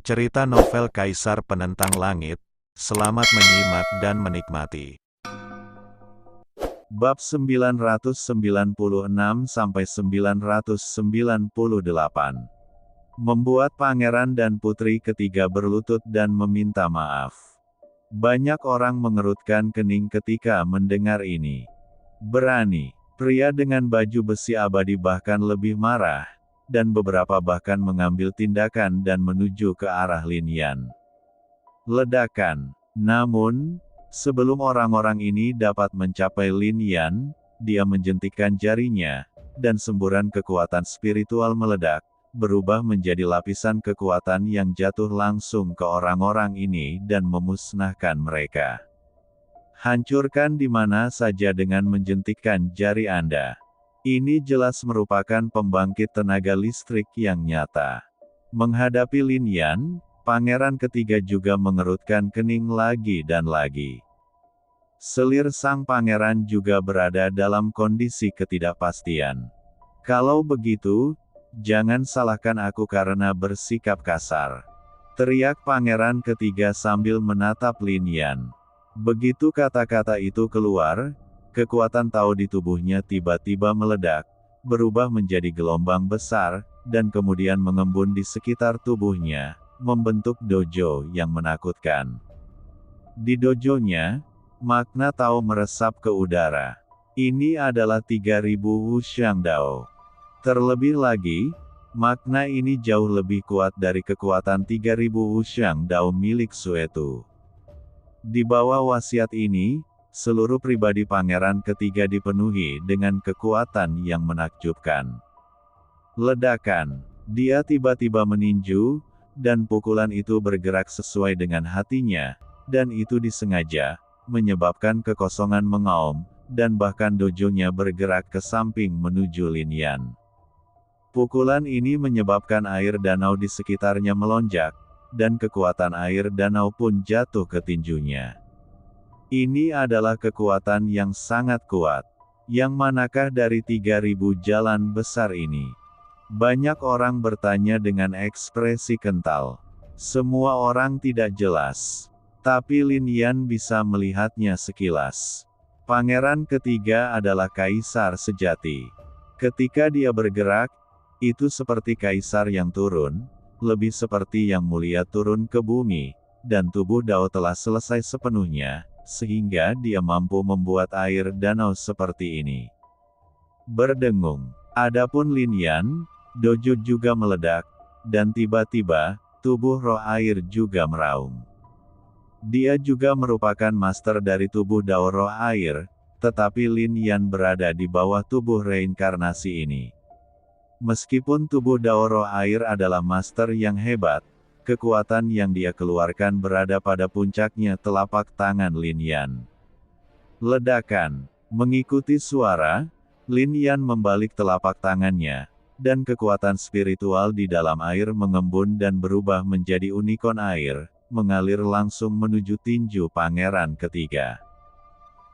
Cerita novel Kaisar Penentang Langit. Selamat menyimak dan menikmati. Bab 996-998. Membuat pangeran dan putri ketiga berlutut dan meminta maaf. Banyak orang mengerutkan kening ketika mendengar ini. Berani, pria dengan baju besi abadi bahkan lebih marah, dan beberapa bahkan mengambil tindakan dan menuju ke arah Lin Yan. Ledakan. Namun, sebelum orang-orang ini dapat mencapai Lin Yan, dia menjentikkan jarinya, dan semburan kekuatan spiritual meledak, berubah menjadi lapisan kekuatan yang jatuh langsung ke orang-orang ini dan memusnahkan mereka. Hancurkan di mana saja dengan menjentikkan jari Anda. Ini jelas merupakan pembangkit tenaga listrik yang nyata. Menghadapi Lin Yan, pangeran ketiga juga mengerutkan kening lagi dan lagi. Selir sang pangeran juga berada dalam kondisi ketidakpastian. Kalau begitu, jangan salahkan aku karena bersikap kasar. Teriak pangeran ketiga sambil menatap Lin Yan. Begitu kata-kata itu keluar, kekuatan Tao di tubuhnya tiba-tiba meledak, berubah menjadi gelombang besar, dan kemudian mengembun di sekitar tubuhnya, membentuk dojo yang menakutkan. Di dojonya, makna Tao meresap ke udara. Ini adalah 3000 Wuxiang Dao. Terlebih lagi, makna ini jauh lebih kuat dari kekuatan 3000 Wuxiang Dao milik Suetu. Di bawah wasiat ini, seluruh pribadi pangeran ketiga dipenuhi dengan kekuatan yang menakjubkan. Ledakan. Dia tiba-tiba meninju, dan pukulan itu bergerak sesuai dengan hatinya, dan itu disengaja, menyebabkan kekosongan mengaum, dan bahkan dojonya bergerak ke samping menuju Lin Yan. Pukulan ini menyebabkan air danau di sekitarnya melonjak, dan kekuatan air danau pun jatuh ke tinjunya. Ini adalah kekuatan yang sangat kuat. Yang manakah dari 3000 jalan besar ini? Banyak orang bertanya dengan ekspresi kental. Semua orang tidak jelas. Tapi Lin Yan bisa melihatnya sekilas. Pangeran ketiga adalah kaisar sejati. Ketika dia bergerak, itu seperti kaisar yang turun, lebih seperti yang mulia turun ke bumi, dan tubuh Dao telah selesai sepenuhnya, sehingga dia mampu membuat air danau seperti ini. Berdengung. Adapun Lin Yan, dojo juga meledak, dan tiba-tiba, tubuh roh air juga meraung. Dia juga merupakan master dari tubuh Dao roh air, tetapi Lin Yan berada di bawah tubuh reinkarnasi ini. Meskipun tubuh Dao roh air adalah master yang hebat, kekuatan yang dia keluarkan berada pada puncaknya telapak tangan Lin Yan. Ledakan. Mengikuti suara, Lin Yan membalik telapak tangannya, dan kekuatan spiritual di dalam air mengembun dan berubah menjadi unikorn air, mengalir langsung menuju tinju pangeran ketiga.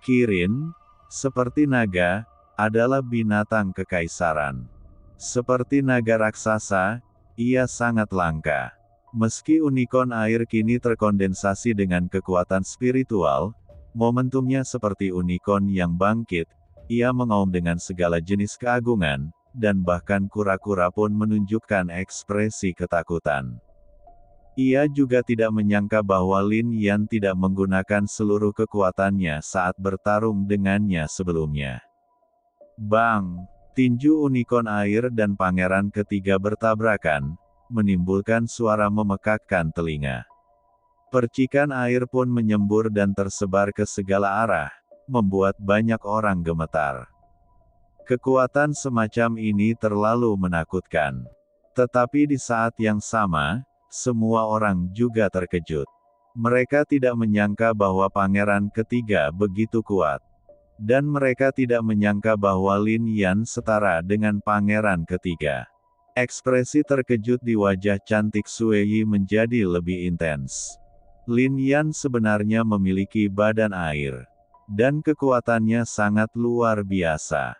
Kirin, seperti naga, adalah binatang kekaisaran. Seperti naga raksasa, ia sangat langka. Meski unikorn air kini terkondensasi dengan kekuatan spiritual, momentumnya seperti unikorn yang bangkit, ia mengaum dengan segala jenis keagungan, dan bahkan kura-kura pun menunjukkan ekspresi ketakutan. Ia juga tidak menyangka bahwa Lin Yan tidak menggunakan seluruh kekuatannya saat bertarung dengannya sebelumnya. Bang! Tinju unikorn air dan pangeran ketiga bertabrakan, menimbulkan suara memekakkan telinga. Percikan air pun menyembur dan tersebar ke segala arah, membuat banyak orang gemetar. Kekuatan semacam ini terlalu menakutkan. Tetapi di saat yang sama, semua orang juga terkejut. Mereka tidak menyangka bahwa pangeran ketiga begitu kuat. Dan mereka tidak menyangka bahwa Lin Yan setara dengan pangeran ketiga. Ekspresi terkejut di wajah cantik Sue Yi menjadi lebih intens. Lin Yan sebenarnya memiliki badan air. Dan kekuatannya sangat luar biasa.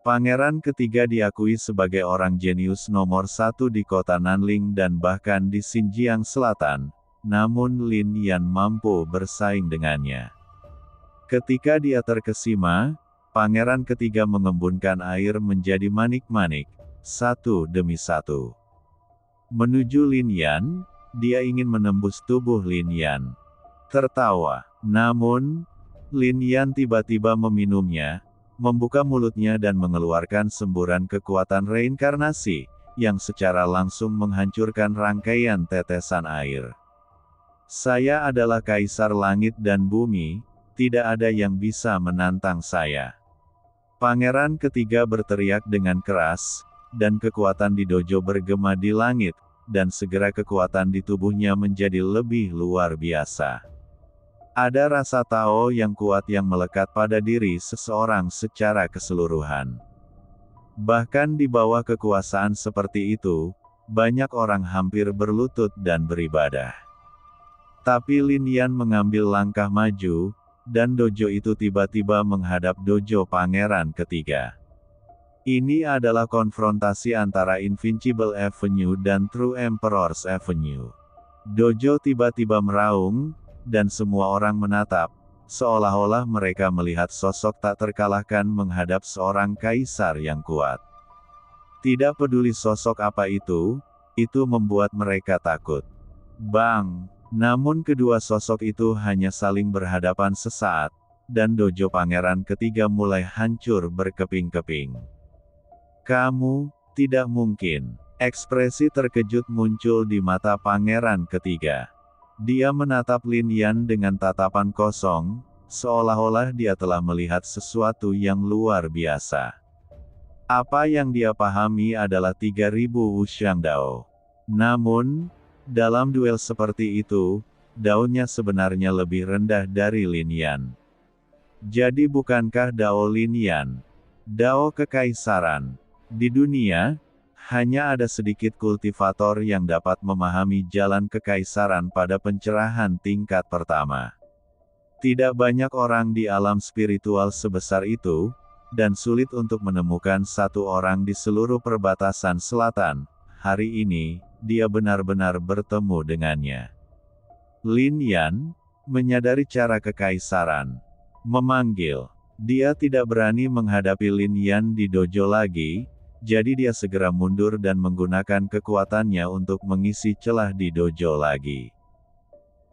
Pangeran ketiga diakui sebagai orang jenius nomor satu di kota Nanling dan bahkan di Xinjiang Selatan, namun Lin Yan mampu bersaing dengannya. Ketika dia terkesima, pangeran ketiga mengembunkan air menjadi manik-manik, satu demi satu. Menuju Lin Yan, dia ingin menembus tubuh Lin Yan. Tertawa, namun, Lin Yan tiba-tiba meminumnya, membuka mulutnya dan mengeluarkan semburan kekuatan reinkarnasi, yang secara langsung menghancurkan rangkaian tetesan air. Saya adalah Kaisar Langit dan Bumi, tidak ada yang bisa menantang saya. Pangeran ketiga berteriak dengan keras, dan kekuatan di dojo bergema di langit, dan segera kekuatan di tubuhnya menjadi lebih luar biasa. Ada rasa Tao yang kuat yang melekat pada diri seseorang secara keseluruhan. Bahkan di bawah kekuasaan seperti itu, banyak orang hampir berlutut dan beribadah. Tapi Lin Yan mengambil langkah maju, dan dojo itu tiba-tiba menghadap dojo pangeran ketiga. Ini adalah konfrontasi antara Invincible Avenue dan True Emperor's Avenue. Dojo tiba-tiba meraung, dan semua orang menatap, seolah-olah mereka melihat sosok tak terkalahkan menghadap seorang kaisar yang kuat. Tidak peduli sosok apa itu membuat mereka takut. Bang! Namun kedua sosok itu hanya saling berhadapan sesaat, dan dojo pangeran ketiga mulai hancur berkeping-keping. Kamu, tidak mungkin. Ekspresi terkejut muncul di mata pangeran ketiga. Dia menatap Lin Yan dengan tatapan kosong, seolah-olah dia telah melihat sesuatu yang luar biasa. Apa yang dia pahami adalah 3000 Wuxiang Dao. Namun, dalam duel seperti itu, daunnya sebenarnya lebih rendah dari Lin Yan. Jadi bukankah Dao Lin Yan? Dao kekaisaran. Di dunia, hanya ada sedikit kultivator yang dapat memahami jalan kekaisaran pada pencerahan tingkat pertama. Tidak banyak orang di alam spiritual sebesar itu, dan sulit untuk menemukan satu orang di seluruh perbatasan selatan. Hari ini, dia benar-benar bertemu dengannya. Lin Yan menyadari cara kekaisaran. Memanggil. Dia tidak berani menghadapi Lin Yan di dojo lagi, jadi dia segera mundur dan menggunakan kekuatannya untuk mengisi celah di dojo lagi.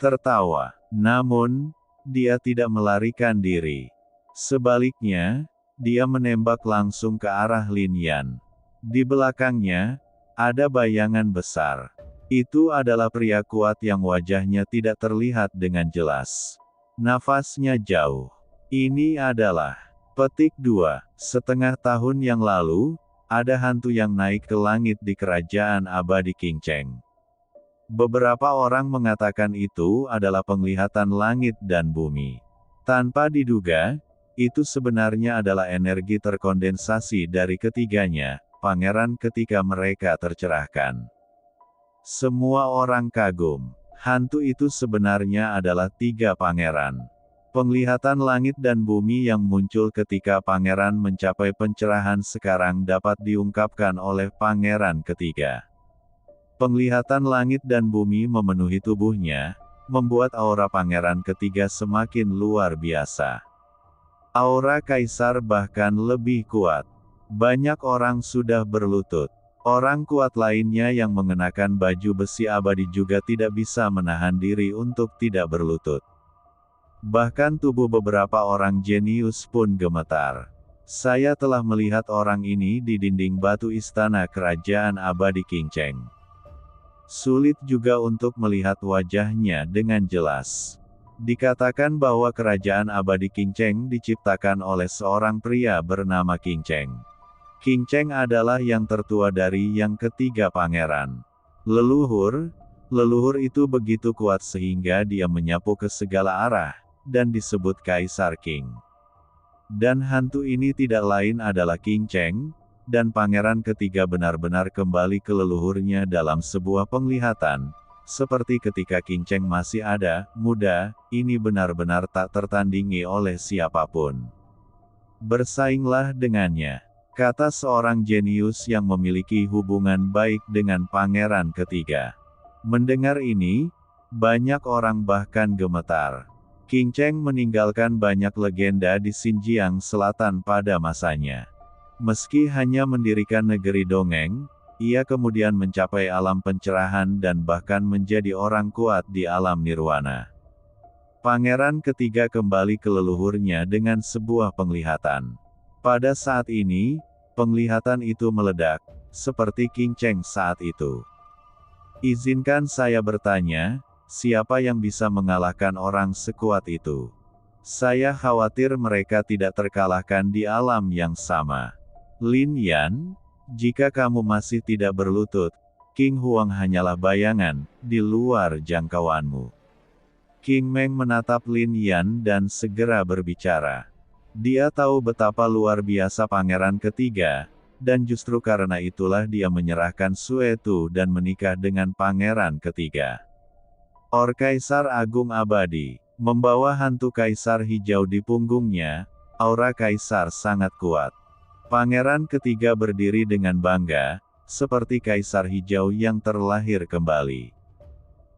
Tertawa. Namun, dia tidak melarikan diri. Sebaliknya, dia menembak langsung ke arah Lin Yan. Di belakangnya, ada bayangan besar. Itu adalah pria kuat yang wajahnya tidak terlihat dengan jelas. Nafasnya jauh. Ini adalah petik 2. Setengah tahun yang lalu, ada hantu yang naik ke langit di kerajaan abadi Qingcheng. Beberapa orang mengatakan itu adalah penglihatan langit dan bumi. Tanpa diduga, itu sebenarnya adalah energi terkondensasi dari ketiganya, pangeran ketika mereka tercerahkan. Semua orang kagum. Hantu itu sebenarnya adalah 3 pangeran. Penglihatan langit dan bumi yang muncul ketika pangeran mencapai pencerahan sekarang dapat diungkapkan oleh pangeran ketiga. Penglihatan langit dan bumi memenuhi tubuhnya, membuat aura pangeran ketiga semakin luar biasa. Aura kaisar bahkan lebih kuat. Banyak orang sudah berlutut. Orang kuat lainnya yang mengenakan baju besi abadi juga tidak bisa menahan diri untuk tidak berlutut. Bahkan tubuh beberapa orang jenius pun gemetar. Saya telah melihat orang ini di dinding batu istana kerajaan abadi Qingcheng. Sulit juga untuk melihat wajahnya dengan jelas. Dikatakan bahwa kerajaan abadi Qingcheng diciptakan oleh seorang pria bernama Qingcheng. Qingcheng adalah yang tertua dari yang ketiga pangeran. Leluhur itu begitu kuat sehingga dia menyapu ke segala arah, dan disebut Kaisar Qing. Dan hantu ini tidak lain adalah Qingcheng, dan pangeran ketiga benar-benar kembali ke leluhurnya dalam sebuah penglihatan, seperti ketika Qingcheng masih ada, muda, ini benar-benar tak tertandingi oleh siapapun. Bersainglah dengannya. kata seorang jenius yang memiliki hubungan baik dengan pangeran ketiga. Mendengar ini, banyak orang bahkan gemetar. Qin Cheng meninggalkan banyak legenda di Xinjiang Selatan pada masanya. Meski hanya mendirikan negeri dongeng, ia kemudian mencapai alam pencerahan dan bahkan menjadi orang kuat di alam nirwana. Pangeran ketiga kembali ke leluhurnya dengan sebuah penglihatan. Pada saat ini, penglihatan itu meledak, seperti Qin Cheng saat itu. Izinkan saya bertanya, siapa yang bisa mengalahkan orang sekuat itu? Saya khawatir mereka tidak terkalahkan di alam yang sama. Lin Yan, jika kamu masih tidak berlutut, King Huang hanyalah bayangan, di luar jangkauanmu. King Meng menatap Lin Yan dan segera berbicara. Dia tahu betapa luar biasa pangeran ketiga, dan justru karena itulah dia menyerahkan Sue Tu dan menikah dengan pangeran ketiga. Or Kaisar Agung abadi, membawa hantu kaisar hijau di punggungnya, aura kaisar sangat kuat. Pangeran ketiga berdiri dengan bangga, seperti kaisar hijau yang terlahir kembali.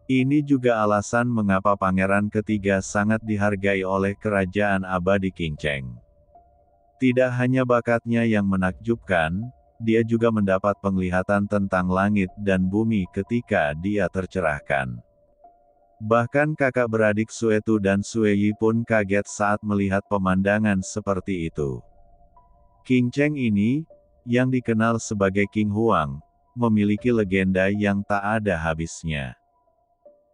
Ini juga alasan mengapa pangeran ketiga sangat dihargai oleh kerajaan abadi Qin Cheng. Tidak hanya bakatnya yang menakjubkan, dia juga mendapat penglihatan tentang langit dan bumi ketika dia tercerahkan. Bahkan kakak beradik Sue Tu dan Sue Yi pun kaget saat melihat pemandangan seperti itu. Qin Cheng ini, yang dikenal sebagai King Huang, memiliki legenda yang tak ada habisnya.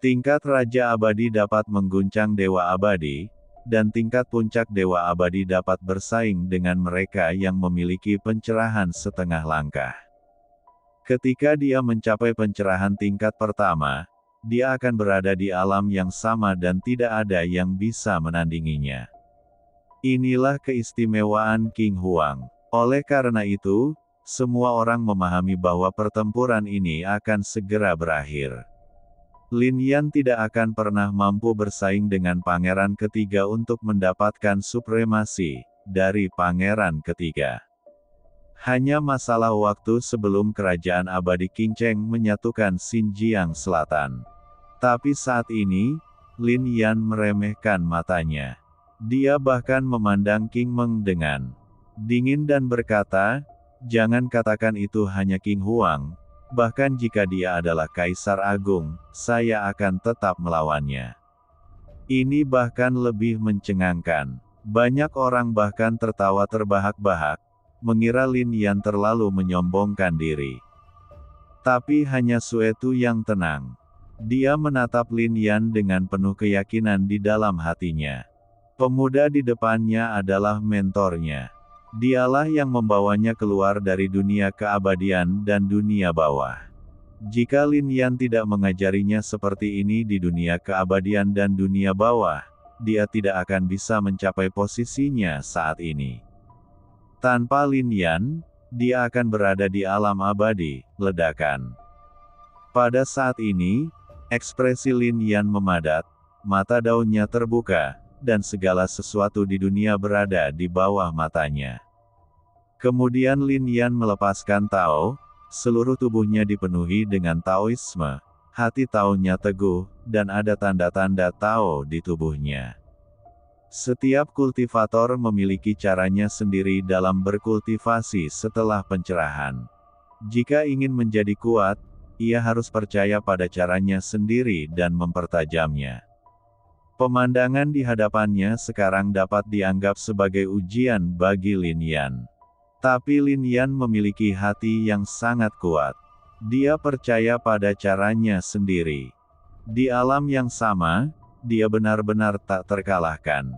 Tingkat Raja Abadi dapat mengguncang Dewa Abadi, dan tingkat puncak Dewa Abadi dapat bersaing dengan mereka yang memiliki pencerahan setengah langkah. Ketika dia mencapai pencerahan tingkat pertama, dia akan berada di alam yang sama dan tidak ada yang bisa menandinginya. Inilah keistimewaan King Huang. Oleh karena itu, semua orang memahami bahwa pertempuran ini akan segera berakhir. Lin Yan tidak akan pernah mampu bersaing dengan pangeran ketiga untuk mendapatkan supremasi dari pangeran ketiga. Hanya masalah waktu sebelum kerajaan abadi Qin Cheng menyatukan Xinjiang Selatan. Tapi saat ini, Lin Yan meremehkan matanya. Dia bahkan memandang King Meng dengan dingin dan berkata, "Jangan katakan itu hanya King Huang. Bahkan jika dia adalah Kaisar Agung, saya akan tetap melawannya." Ini bahkan lebih mencengangkan. Banyak orang bahkan tertawa terbahak-bahak, mengira Lin Yan terlalu menyombongkan diri. Tapi hanya Sue Tu yang tenang. Dia menatap Lin Yan dengan penuh keyakinan di dalam hatinya. Pemuda di depannya adalah mentornya. Dialah yang membawanya keluar dari dunia keabadian dan dunia bawah. Jika Lin Yan tidak mengajarinya seperti ini di dunia keabadian dan dunia bawah, dia tidak akan bisa mencapai posisinya saat ini. Tanpa Lin Yan, dia akan berada di alam abadi, ledakan. Pada saat ini, ekspresi Lin Yan memadat, mata daunnya terbuka, dan segala sesuatu di dunia berada di bawah matanya. Kemudian Lin Yan melepaskan Tao, seluruh tubuhnya dipenuhi dengan Taoisme, hati Tao-nya teguh, dan ada tanda-tanda Tao di tubuhnya. Setiap kultivator memiliki caranya sendiri dalam berkultivasi setelah pencerahan. Jika ingin menjadi kuat, ia harus percaya pada caranya sendiri dan mempertajamnya. Pemandangan di hadapannya sekarang dapat dianggap sebagai ujian bagi Lin Yan. Tapi Lin Yan memiliki hati yang sangat kuat. Dia percaya pada caranya sendiri. Di alam yang sama, dia benar-benar tak terkalahkan.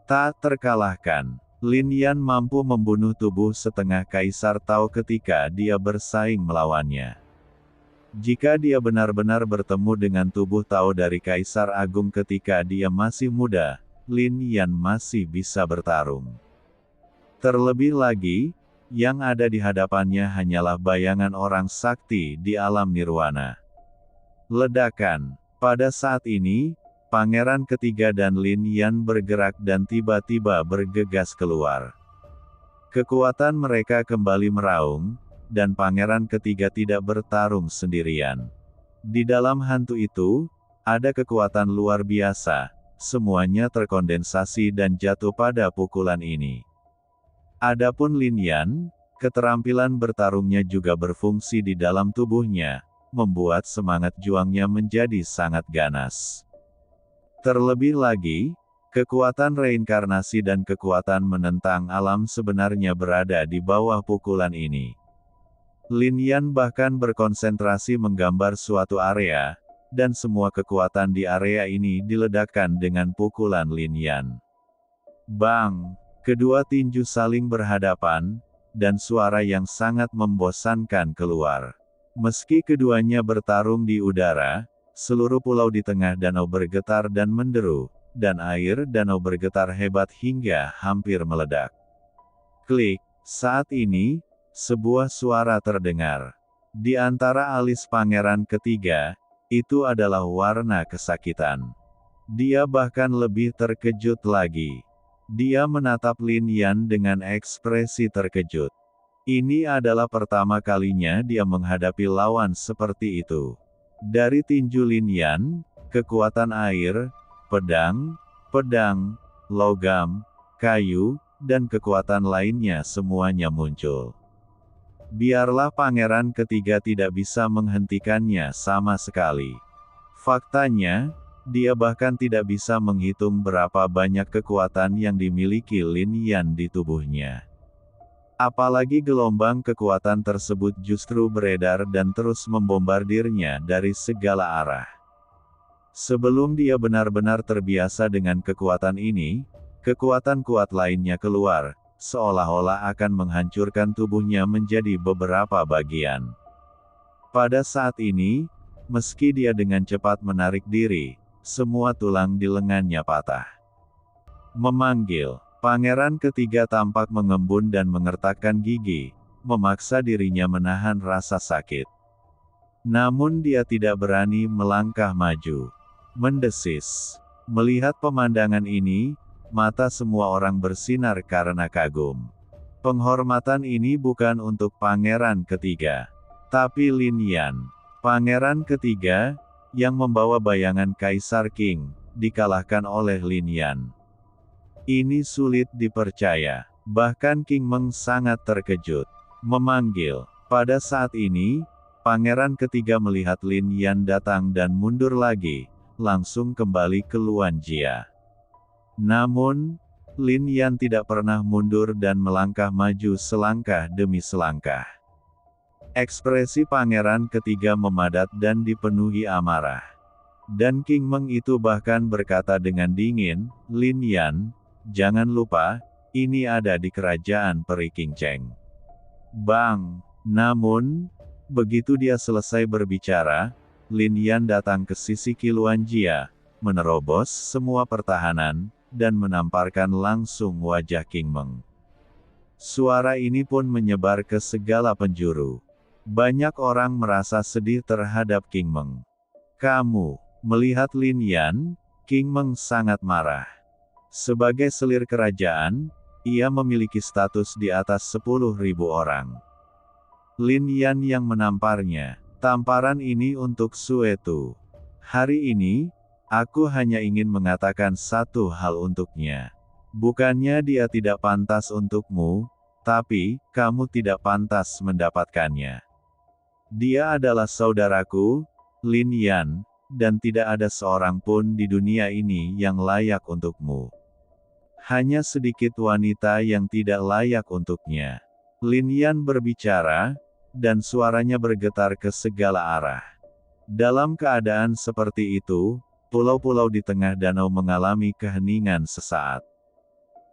Tak terkalahkan. Lin Yan mampu membunuh tubuh setengah Kaisar Tao ketika dia bersaing melawannya. Jika dia benar-benar bertemu dengan tubuh Tao dari Kaisar Agung ketika dia masih muda, Lin Yan masih bisa bertarung. Terlebih lagi, yang ada di hadapannya hanyalah bayangan orang sakti di alam nirwana. Ledakan. Pada saat ini, pangeran ketiga dan Lin Yan bergerak dan tiba-tiba bergegas keluar. Kekuatan mereka kembali meraung, dan pangeran ketiga tidak bertarung sendirian. Di dalam hantu itu, ada kekuatan luar biasa, semuanya terkondensasi dan jatuh pada pukulan ini. Adapun Lin Yan, keterampilan bertarungnya juga berfungsi di dalam tubuhnya, membuat semangat juangnya menjadi sangat ganas. Terlebih lagi, kekuatan reinkarnasi dan kekuatan menentang alam sebenarnya berada di bawah pukulan ini. Lin Yan bahkan berkonsentrasi menggambar suatu area, dan semua kekuatan di area ini diledakkan dengan pukulan Lin Yan. Bang! Kedua tinju saling berhadapan, dan suara yang sangat membosankan keluar. Meski keduanya bertarung di udara, seluruh pulau di tengah danau bergetar dan menderu, dan air danau bergetar hebat hingga hampir meledak. Klik, saat ini, sebuah suara terdengar. Di antara alis pangeran ketiga, itu adalah warna kesakitan. Dia bahkan lebih terkejut lagi. Dia menatap Lin Yan dengan ekspresi terkejut. Ini adalah pertama kalinya dia menghadapi lawan seperti itu. Dari tinju Lin Yan, kekuatan air, pedang, logam, kayu, dan kekuatan lainnya semuanya muncul. Biarlah pangeran ketiga tidak bisa menghentikannya sama sekali. Faktanya, dia bahkan tidak bisa menghitung berapa banyak kekuatan yang dimiliki Lin Yan di tubuhnya. Apalagi gelombang kekuatan tersebut justru beredar dan terus membombardirnya dari segala arah. Sebelum dia benar-benar terbiasa dengan kekuatan ini, kekuatan kuat lainnya keluar, seolah-olah akan menghancurkan tubuhnya menjadi beberapa bagian. Pada saat ini, meski dia dengan cepat menarik diri, semua tulang di lengannya patah. Memanggil, pangeran ketiga tampak mengembun dan mengertakkan gigi, memaksa dirinya menahan rasa sakit. Namun dia tidak berani melangkah maju. Mendesis. Melihat pemandangan ini, mata semua orang bersinar karena kagum. Penghormatan ini bukan untuk pangeran ketiga, tapi Lin Yan. Pangeran ketiga, yang membawa bayangan Kaisar Qing, dikalahkan oleh Lin Yan. Ini sulit dipercaya. Bahkan King Meng sangat terkejut. Memanggil. Pada saat ini, pangeran ketiga melihat Lin Yan datang dan mundur lagi, langsung kembali ke Luan Jia. Namun, Lin Yan tidak pernah mundur dan melangkah maju selangkah demi selangkah. Ekspresi pangeran ketiga memadat dan dipenuhi amarah. Dan King Meng itu bahkan berkata dengan dingin, "Lin Yan, jangan lupa, ini ada di kerajaan peri King Cheng." Bang! Namun, begitu dia selesai berbicara, Lin Yan datang ke sisi Qi Luan Jia, menerobos semua pertahanan, dan menamparkan langsung wajah King Meng. Suara ini pun menyebar ke segala penjuru. Banyak orang merasa sedih terhadap King Meng. Kamu, melihat Lin Yan, King Meng sangat marah. Sebagai selir kerajaan, ia memiliki status di atas 10.000 orang. Lin Yan yang menamparnya. Tamparan ini untuk Suetu. Hari ini, aku hanya ingin mengatakan satu hal untuknya. Bukannya dia tidak pantas untukmu, tapi kamu tidak pantas mendapatkannya. Dia adalah saudaraku, Lin Yan, dan tidak ada seorang pun di dunia ini yang layak untukmu. Hanya sedikit wanita yang tidak layak untuknya. Lin Yan berbicara, dan suaranya bergetar ke segala arah. Dalam keadaan seperti itu, pulau-pulau di tengah danau mengalami keheningan sesaat.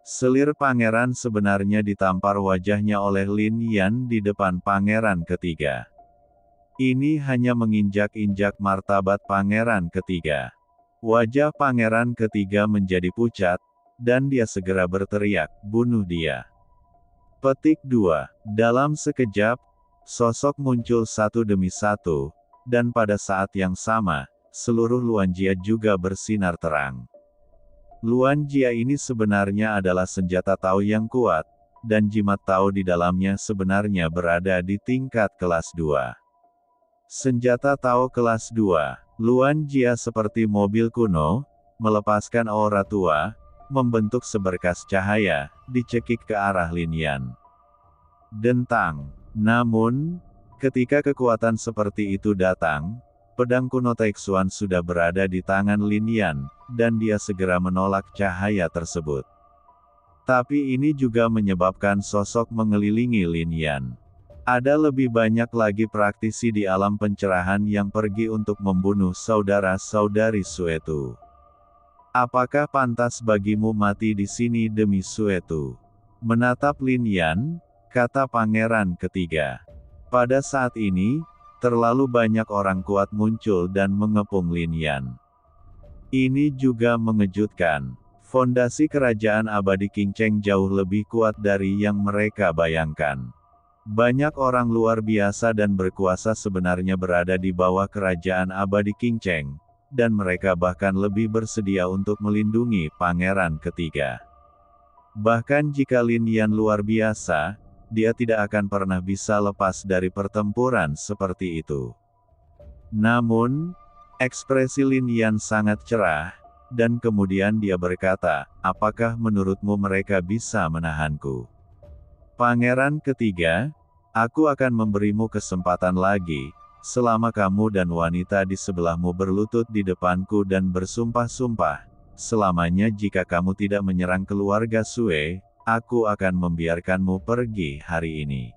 Selir pangeran sebenarnya ditampar wajahnya oleh Lin Yan di depan pangeran ketiga. Ini hanya menginjak-injak martabat pangeran ketiga. Wajah pangeran ketiga menjadi pucat, dan dia segera berteriak, "Bunuh dia." Petik 2. Dalam sekejap, sosok muncul satu demi satu, dan pada saat yang sama, seluruh Luan Jia juga bersinar terang. Luan Jia ini sebenarnya adalah senjata Tao yang kuat, dan jimat Tao di dalamnya sebenarnya berada di tingkat kelas 2. Senjata Tao kelas 2, Luan Jia seperti mobil kuno, melepaskan aura tua, membentuk seberkas cahaya, dicekik ke arah Lin Yan. Dentang. Namun, ketika kekuatan seperti itu datang, pedang kuno Taixuan sudah berada di tangan Lin Yan, dan dia segera menolak cahaya tersebut. Tapi ini juga menyebabkan sosok mengelilingi Lin Yan. Ada lebih banyak lagi praktisi di alam pencerahan yang pergi untuk membunuh saudara-saudari Suetu. Apakah pantas bagimu mati di sini demi Suetu? Menatap Lin Yan, kata pangeran ketiga. Pada saat ini, terlalu banyak orang kuat muncul dan mengepung Lin Yan. Ini juga mengejutkan. Fondasi kerajaan abadi Qingcheng jauh lebih kuat dari yang mereka bayangkan. Banyak orang luar biasa dan berkuasa sebenarnya berada di bawah kerajaan abadi Qingcheng, dan mereka bahkan lebih bersedia untuk melindungi pangeran ketiga. Bahkan jika Lin Yan luar biasa, dia tidak akan pernah bisa lepas dari pertempuran seperti itu. Namun, ekspresi Lin Yan sangat cerah, dan kemudian dia berkata, apakah menurutmu mereka bisa menahanku? Pangeran ketiga, aku akan memberimu kesempatan lagi, selama kamu dan wanita di sebelahmu berlutut di depanku dan bersumpah-sumpah, selamanya jika kamu tidak menyerang keluarga Sue, aku akan membiarkanmu pergi hari ini.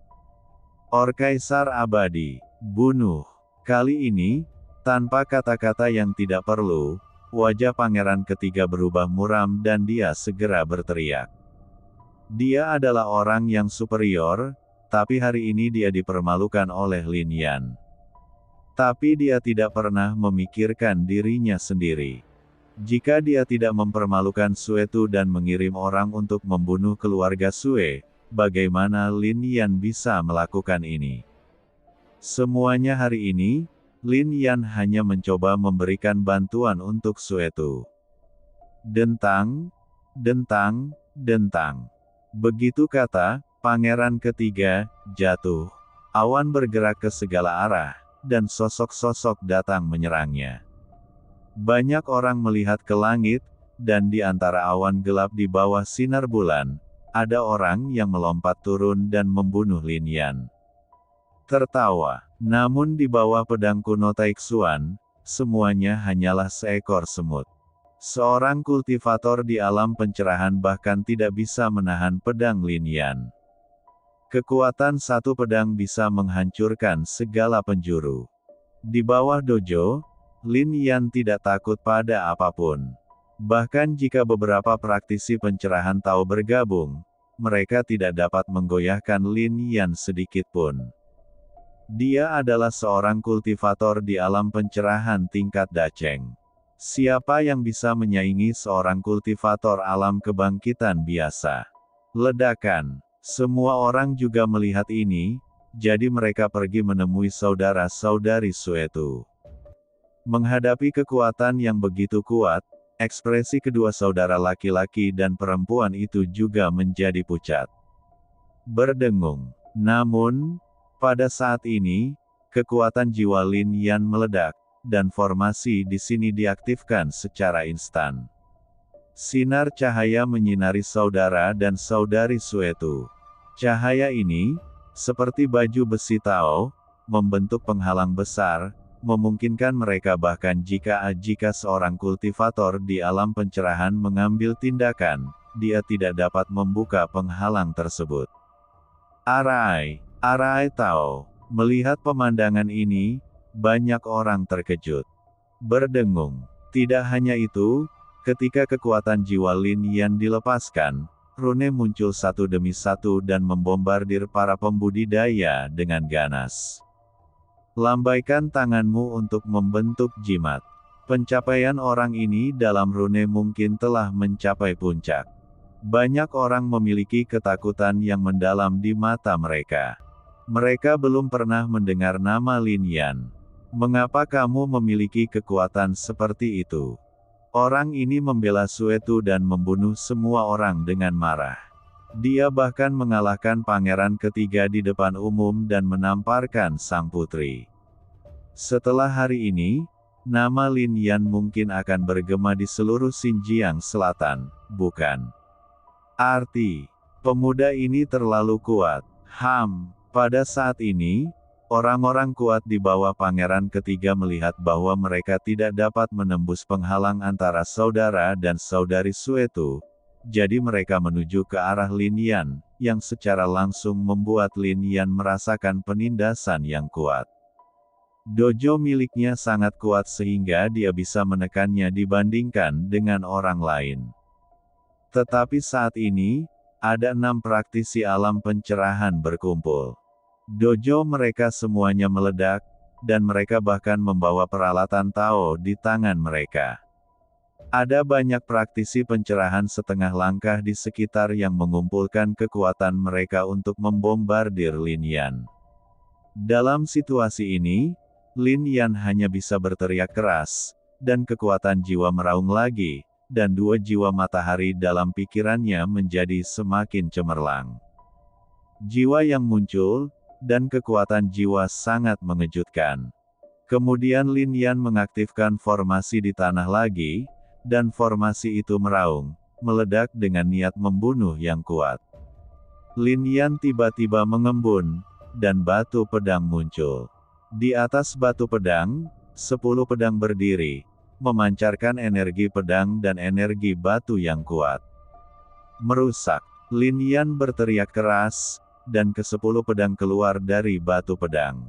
Orkaisar abadi, bunuh. Kali ini, tanpa kata-kata yang tidak perlu, wajah pangeran ketiga berubah muram dan dia segera berteriak. Dia adalah orang yang superior, tapi hari ini dia dipermalukan oleh Lin Yan. Tapi dia tidak pernah memikirkan dirinya sendiri. Jika dia tidak mempermalukan Suetu dan mengirim orang untuk membunuh keluarga Sue, bagaimana Lin Yan bisa melakukan ini? Semuanya hari ini, Lin Yan hanya mencoba memberikan bantuan untuk Suetu. Dentang, dentang, dentang. Begitu kata, pangeran ketiga, jatuh. Awan bergerak ke segala arah, dan sosok-sosok datang menyerangnya. Banyak orang melihat ke langit, dan di antara awan gelap di bawah sinar bulan, ada orang yang melompat turun dan membunuh Lin Yan. Tertawa, namun di bawah pedang kuno Taixuan, semuanya hanyalah seekor semut. Seorang kultivator di alam pencerahan bahkan tidak bisa menahan pedang Lin Yan. Kekuatan satu pedang bisa menghancurkan segala penjuru. Di bawah dojo, Lin Yan tidak takut pada apapun. Bahkan jika beberapa praktisi pencerahan Tao bergabung, mereka tidak dapat menggoyahkan Lin Yan sedikit pun. Dia adalah seorang kultivator di alam pencerahan tingkat Dacheng. Siapa yang bisa menyaingi seorang kultivator alam kebangkitan biasa? Ledakan. Semua orang juga melihat ini, jadi mereka pergi menemui saudara-saudari Suetu. Menghadapi kekuatan yang begitu kuat, ekspresi kedua saudara laki-laki dan perempuan itu juga menjadi pucat. Berdengung. Namun, pada saat ini, kekuatan jiwa Lin Yan meledak, dan formasi di sini diaktifkan secara instan. Sinar cahaya menyinari saudara dan saudari Suetu. Cahaya ini, seperti baju besi Tao, membentuk penghalang besar, memungkinkan mereka bahkan jika seorang kultivator di alam pencerahan mengambil tindakan, dia tidak dapat membuka penghalang tersebut. Arai Tao. Melihat pemandangan ini, banyak orang terkejut. Berdengung. Tidak hanya itu, ketika kekuatan jiwa Lin Yan dilepaskan, rune muncul satu demi satu dan membombardir para pembudidaya dengan ganas. Lambaikan tanganmu untuk membentuk jimat. Pencapaian orang ini dalam rune mungkin telah mencapai puncak. Banyak orang memiliki ketakutan yang mendalam di mata mereka. Mereka belum pernah mendengar nama Lin Yan. Mengapa kamu memiliki kekuatan seperti itu? Orang ini membela Suetu dan membunuh semua orang dengan marah. Dia bahkan mengalahkan pangeran ketiga di depan umum dan menamparkan sang putri. Setelah hari ini, nama Lin Yan mungkin akan bergema di seluruh Xinjiang Selatan, bukan? Arti, pemuda ini terlalu kuat. Pada saat ini, orang-orang kuat di bawah pangeran ketiga melihat bahwa mereka tidak dapat menembus penghalang antara saudara dan saudari Suetu, jadi mereka menuju ke arah Lin Yan, yang secara langsung membuat Lin Yan merasakan penindasan yang kuat. Dojo miliknya sangat kuat sehingga dia bisa menekannya dibandingkan dengan orang lain. Tetapi saat ini, ada 6 praktisi alam pencerahan berkumpul. Dojo mereka semuanya meledak, dan mereka bahkan membawa peralatan Tao di tangan mereka. Ada banyak praktisi pencerahan setengah langkah di sekitar yang mengumpulkan kekuatan mereka untuk membombardir Lin Yan. Dalam situasi ini, Lin Yan hanya bisa berteriak keras, dan kekuatan jiwa meraung lagi, dan 2 jiwa matahari dalam pikirannya menjadi semakin cemerlang. Jiwa yang muncul, dan kekuatan jiwa sangat mengejutkan. Kemudian Lin Yan mengaktifkan formasi di tanah lagi, dan formasi itu meraung, meledak dengan niat membunuh yang kuat. Lin Yan tiba-tiba mengembun, dan batu pedang muncul. Di atas batu pedang, 10 pedang berdiri, memancarkan energi pedang dan energi batu yang kuat. Merusak. Lin Yan berteriak keras, dan ke-10 pedang keluar dari batu pedang.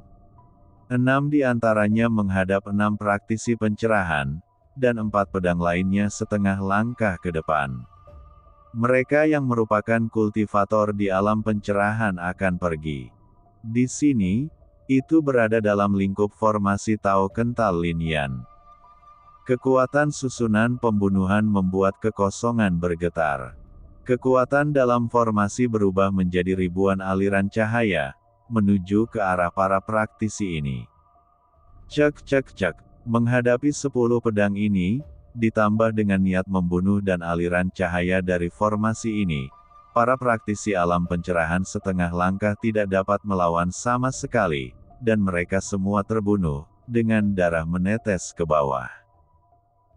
6 di antaranya menghadap 6 praktisi pencerahan, dan 4 pedang lainnya setengah langkah ke depan. Mereka yang merupakan kultivator di alam pencerahan akan pergi. Di sini, itu berada dalam lingkup formasi Tao kental Lin Yan. Kekuatan susunan pembunuhan membuat kekosongan bergetar. Kekuatan dalam formasi berubah menjadi ribuan aliran cahaya, menuju ke arah para praktisi ini. Cek cek cek, menghadapi 10 pedang ini, ditambah dengan niat membunuh dan aliran cahaya dari formasi ini, para praktisi alam pencerahan setengah langkah tidak dapat melawan sama sekali, dan mereka semua terbunuh, dengan darah menetes ke bawah.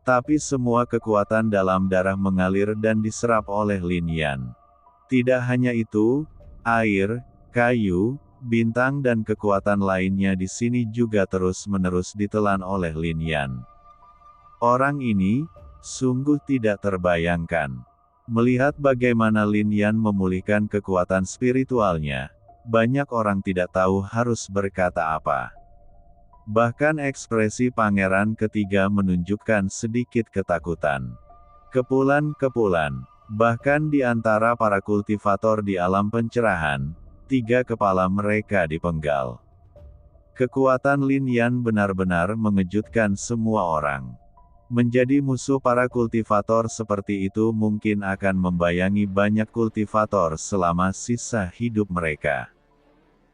Tapi semua kekuatan dalam darah mengalir dan diserap oleh Lin Yan. Tidak hanya itu, air, kayu, bintang dan kekuatan lainnya di sini juga terus-menerus ditelan oleh Lin Yan. Orang ini, sungguh tidak terbayangkan. Melihat bagaimana Lin Yan memulihkan kekuatan spiritualnya, banyak orang tidak tahu harus berkata apa. Bahkan ekspresi pangeran ketiga menunjukkan sedikit ketakutan. Kepulan-kepulan, bahkan di antara para kultivator di alam pencerahan, 3 kepala mereka dipenggal. Kekuatan Lin Yan benar-benar mengejutkan semua orang. Menjadi musuh para kultivator seperti itu mungkin akan membayangi banyak kultivator selama sisa hidup mereka.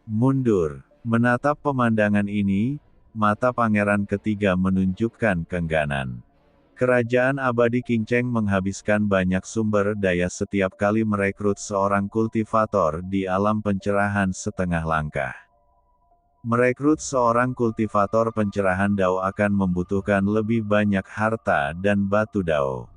Mundur, menatap pemandangan ini, mata pangeran ketiga menunjukkan keengganan. Kerajaan abadi Qingcheng menghabiskan banyak sumber daya setiap kali merekrut seorang kultivator di alam pencerahan setengah langkah. Merekrut seorang kultivator pencerahan Dao akan membutuhkan lebih banyak harta dan batu Dao.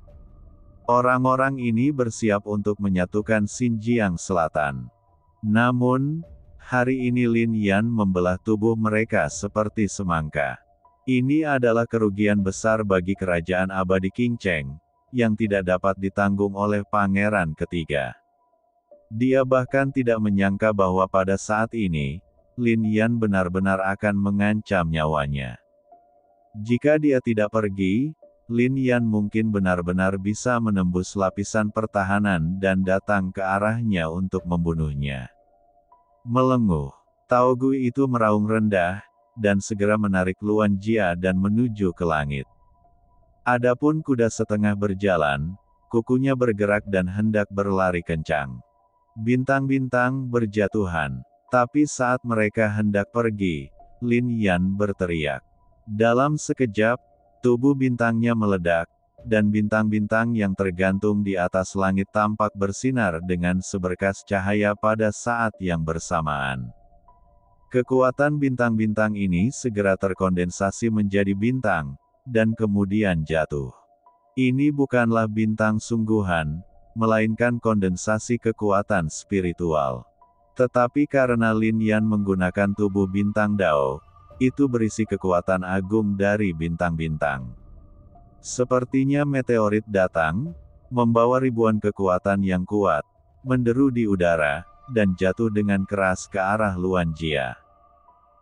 Orang-orang ini bersiap untuk menyatukan Xinjiang Selatan. Namun, hari ini Lin Yan membelah tubuh mereka seperti semangka. Ini adalah kerugian besar bagi kerajaan abadi Qingcheng, yang tidak dapat ditanggung oleh pangeran ketiga. Dia bahkan tidak menyangka bahwa pada saat ini, Lin Yan benar-benar akan mengancam nyawanya. Jika dia tidak pergi, Lin Yan mungkin benar-benar bisa menembus lapisan pertahanan dan datang ke arahnya untuk membunuhnya. Melenguh, Tao Gui itu meraung rendah, dan segera menarik Luan Jia dan menuju ke langit. Adapun kuda setengah berjalan, kukunya bergerak dan hendak berlari kencang. Bintang-bintang berjatuhan, tapi saat mereka hendak pergi, Lin Yan berteriak. Dalam sekejap, tubuh bintangnya meledak, dan bintang-bintang yang tergantung di atas langit tampak bersinar dengan seberkas cahaya pada saat yang bersamaan. Kekuatan bintang-bintang ini segera terkondensasi menjadi bintang, dan kemudian jatuh. Ini bukanlah bintang sungguhan, melainkan kondensasi kekuatan spiritual. Tetapi karena Lin Yan menggunakan tubuh bintang Dao, itu berisi kekuatan agung dari bintang-bintang. Sepertinya meteorit datang, membawa ribuan kekuatan yang kuat, menderu di udara, dan jatuh dengan keras ke arah Luan Jia.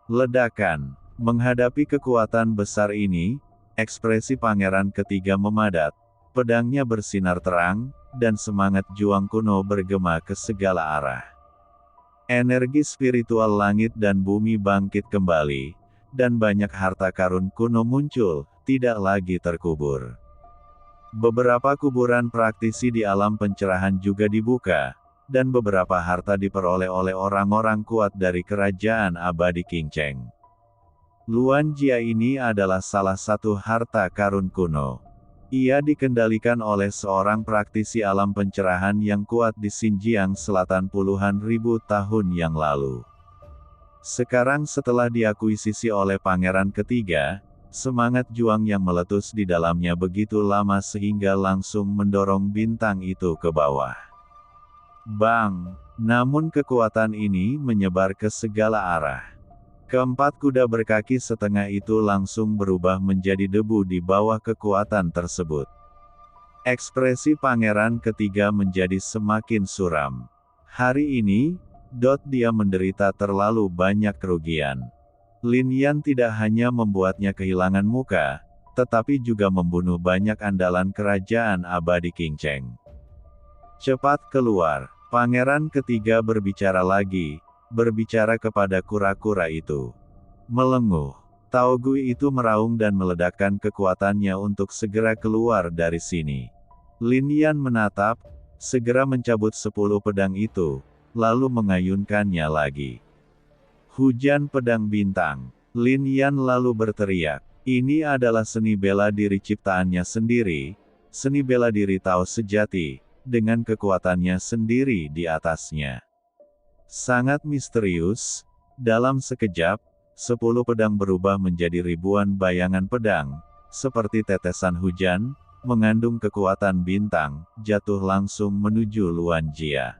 Ledakan. Menghadapi kekuatan besar ini, ekspresi pangeran ketiga memadat, pedangnya bersinar terang, dan semangat juang kuno bergema ke segala arah. Energi spiritual langit dan bumi bangkit kembali, dan banyak harta karun kuno muncul, tidak lagi terkubur. Beberapa kuburan praktisi di alam pencerahan juga dibuka, dan beberapa harta diperoleh oleh orang-orang kuat dari kerajaan abadi Qingcheng. Luan Jia ini adalah salah satu harta karun kuno. Ia dikendalikan oleh seorang praktisi alam pencerahan yang kuat di Xinjiang Selatan puluhan ribu tahun yang lalu. Sekarang setelah diakuisisi oleh pangeran ketiga, semangat juang yang meletus di dalamnya begitu lama sehingga langsung mendorong bintang itu ke bawah. Bang! Namun kekuatan ini menyebar ke segala arah. Keempat kuda berkaki setengah itu langsung berubah menjadi debu di bawah kekuatan tersebut. Ekspresi pangeran ketiga menjadi semakin suram. Hari ini, dia menderita terlalu banyak kerugian. Lin Yan tidak hanya membuatnya kehilangan muka, tetapi juga membunuh banyak andalan kerajaan abadi Qingcheng. Cepat keluar. Pangeran ketiga berbicara lagi, berbicara kepada kura-kura itu. Melenguh. Tao Gui itu meraung dan meledakkan kekuatannya untuk segera keluar dari sini. Lin Yan menatap, segera mencabut 10 pedang itu, lalu mengayunkannya lagi. Hujan pedang bintang. Lin Yan lalu berteriak. Ini adalah seni bela diri ciptaannya sendiri, seni bela diri Tao sejati, dengan kekuatannya sendiri di atasnya. Sangat misterius, dalam sekejap, 10 pedang berubah menjadi ribuan bayangan pedang, seperti tetesan hujan, mengandung kekuatan bintang, jatuh langsung menuju Luan Jia.